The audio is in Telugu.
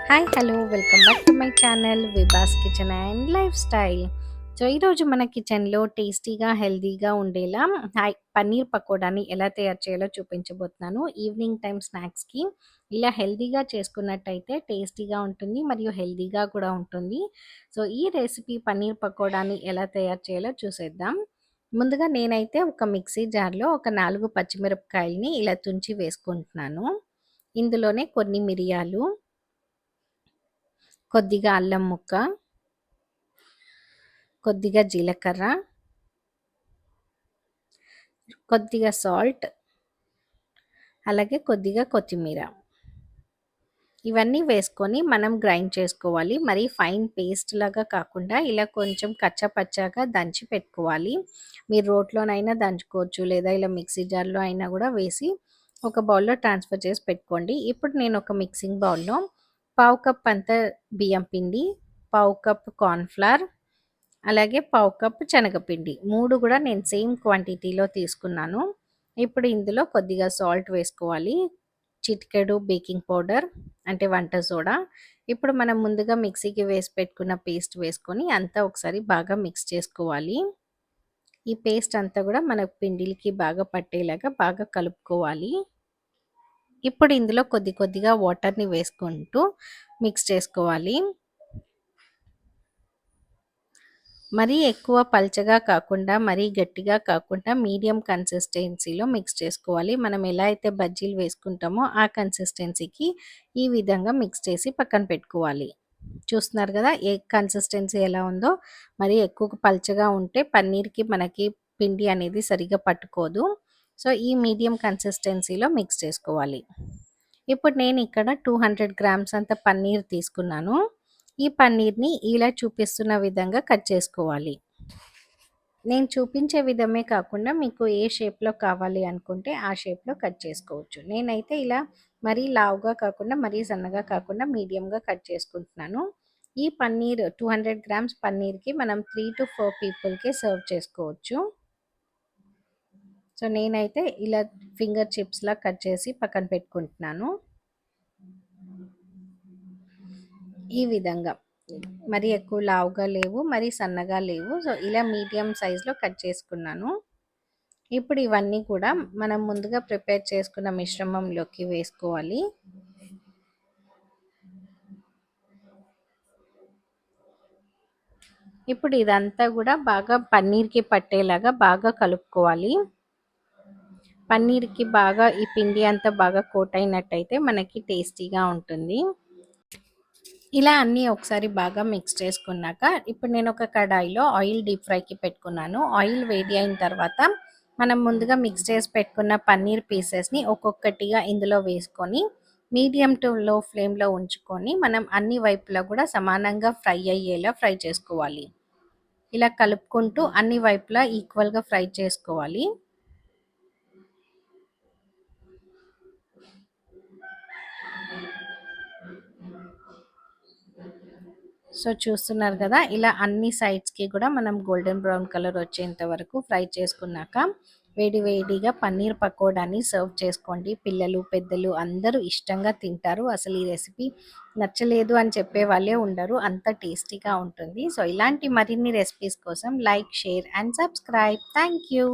Hi hello welcome back to my channel Vibas kitchen and life style. So ఈరోజు మన కిచెన్లో టేస్టీగా హెల్తీగా ఉండేలా పన్నీర్ పకోడాని ఎలా తయారు చేయాలో చూపించబోతున్నాను. ఈవినింగ్ టైం స్నాక్స్కి ఇలా హెల్తీగా చేసుకున్నట్టయితే టేస్టీగా ఉంటుంది మరియు హెల్తీగా కూడా ఉంటుంది. సో ఈ రెసిపీ పన్నీర్ పకోడాని ఎలా తయారు చేయాలో చూసేద్దాం. ముందుగా నేనైతే ఒక మిక్సీ జార్లో ఒక 4 పచ్చిమిరపకాయలని ఇలా తుంచి వేసుకుంటున్నాను. ఇందులోనే కొన్ని మిరియాలు, కొద్దిగా అల్లం ముక్క, కొద్దిగా జీలకర్ర, కొద్దిగా సాల్ట్, అలాగే కొద్దిగా కొత్తిమీర ఇవన్నీ వేసుకొని మనం గ్రైండ్ చేసుకోవాలి. మరి ఫైన్ పేస్ట్ లాగా కాకుండా ఇలా కొంచెం కచ్చపచ్చాగా దంచి పెట్టుకోవాలి. మీరు రోట్లోనైనా దంచుకోవచ్చు, లేదా ఇలా మిక్సీ జార్లో అయినా కూడా వేసి ఒక బౌల్లో ట్రాన్స్ఫర్ చేసి పెట్టుకోండి. ఇప్పుడు నేను ఒక మిక్సింగ్ బౌల్లో పావు కప్ అంత బియ్యం పిండి, పావు కప్ కార్న్ఫ్లవర్, అలాగే పావు కప్ శనగపిండి 3 కూడా నేను సేమ్ క్వాంటిటీలో తీసుకున్నాను. ఇప్పుడు ఇందులో కొద్దిగా సాల్ట్ వేసుకోవాలి, చిటికెడు బేకింగ్ పౌడర్ అంటే వంట సోడా. ఇప్పుడు మనం ముందుగా మిక్సీకి వేసి పెట్టుకున్న పేస్ట్ వేసుకొని అంతా ఒకసారి బాగా మిక్స్ చేసుకోవాలి. ఈ పేస్ట్ అంతా కూడా మన పిండిలకి బాగా పట్టేలాగా బాగా కలుపుకోవాలి. ఇప్పుడు ఇందులో కొద్దిగా వాటర్ని వేసుకుంటూ మిక్స్ చేసుకోవాలి. మరీ ఎక్కువ పల్చగా కాకుండా, మరీ గట్టిగా కాకుండా మీడియం కన్సిస్టెన్సీలో మిక్స్ చేసుకోవాలి. మనం ఎలా అయితే బజ్జీలు వేసుకుంటామో ఆ కన్సిస్టెన్సీకి ఈ విధంగా మిక్స్ చేసి పక్కన పెట్టుకోవాలి. చూస్తున్నారు కదా ఏ కన్సిస్టెన్సీ ఎలా ఉందో. మరీ ఎక్కువ పల్చగా ఉంటే పన్నీర్కి మనకి పిండి అనేది సరిగ్గా పట్టుకోదు. సో ఈ మీడియం కన్సిస్టెన్సీలో మిక్స్ చేసుకోవాలి. ఇప్పుడు నేను ఇక్కడ 200 గ్రామ్స్ అంత పన్నీర్ తీసుకున్నాను. ఈ పన్నీర్ని ఇలా చూపిస్తున్న విధంగా కట్ చేసుకోవాలి. నేను చూపించే విధమే కాకుండా మీకు ఏ షేప్లో కావాలి అనుకుంటే ఆ షేప్లో కట్ చేసుకోవచ్చు. నేనైతే ఇలా మరీ లావుగా కాకుండా, మరీ సన్నగా కాకుండా మీడియంగా కట్ చేసుకుంటున్నాను. ఈ పన్నీర్ 200 గ్రామ్స్ పన్నీర్కి మనం 3 to 4 పీపుల్కి సర్వ్ చేసుకోవచ్చు. సో నేనైతే ఇలా ఫింగర్ చిప్స్లా కట్ చేసి పక్కన పెట్టుకుంటున్నాను. ఈ విధంగా మరి ఎక్కువ లావుగా లేవు, మరి సన్నగా లేవు. సో ఇలా మీడియం సైజులో కట్ చేసుకున్నాను. ఇప్పుడు ఇవన్నీ కూడా మనం ముందుగా ప్రిపేర్ చేసుకున్న మిశ్రమంలోకి వేసుకోవాలి. ఇప్పుడు ఇదంతా కూడా బాగా పన్నీర్కి పట్టేలాగా బాగా కలుపుకోవాలి. పన్నీర్కి బాగా ఈ పిండి అంతా బాగా కోట్ అయినట్టయితే మనకి టేస్టీగా ఉంటుంది. ఇలా అన్నీ ఒకసారి బాగా మిక్స్ చేసుకున్నాక ఇప్పుడు నేను ఒక కడాయిలో ఆయిల్ డీప్ ఫ్రైకి పెట్టుకున్నాను. ఆయిల్ వేడి అయిన తర్వాత మనం ముందుగా మిక్స్ చేసి పెట్టుకున్న పన్నీర్ పీసెస్ని ఒక్కొక్కటిగా ఇందులో వేసుకొని మీడియం టు లో ఫ్లేమ్లో ఉంచుకొని మనం అన్ని వైపులా కూడా సమానంగా ఫ్రై అయ్యేలా ఫ్రై చేసుకోవాలి. ఇలా కలుపుకుంటూ అన్ని వైపులా ఈక్వల్గా ఫ్రై చేసుకోవాలి. సో చూస్తున్నారు కదా, ఇలా అన్ని సైడ్స్కి కూడా మనం గోల్డెన్ బ్రౌన్ కలర్ వచ్చేంత వరకు ఫ్రై చేసుకున్నాక వేడి వేడిగా పన్నీర్ పకోడాని సర్వ్ చేసుకోండి. పిల్లలు పెద్దలు అందరూ ఇష్టంగా తింటారు. అసలు ఈ రెసిపీ నచ్చలేదు అని చెప్పే వాళ్ళే ఉండరు, అంత టేస్టీగా ఉంటుంది. సో ఇలాంటి మరిన్ని రెసిపీస్ కోసం like, share and subscribe. Thank you.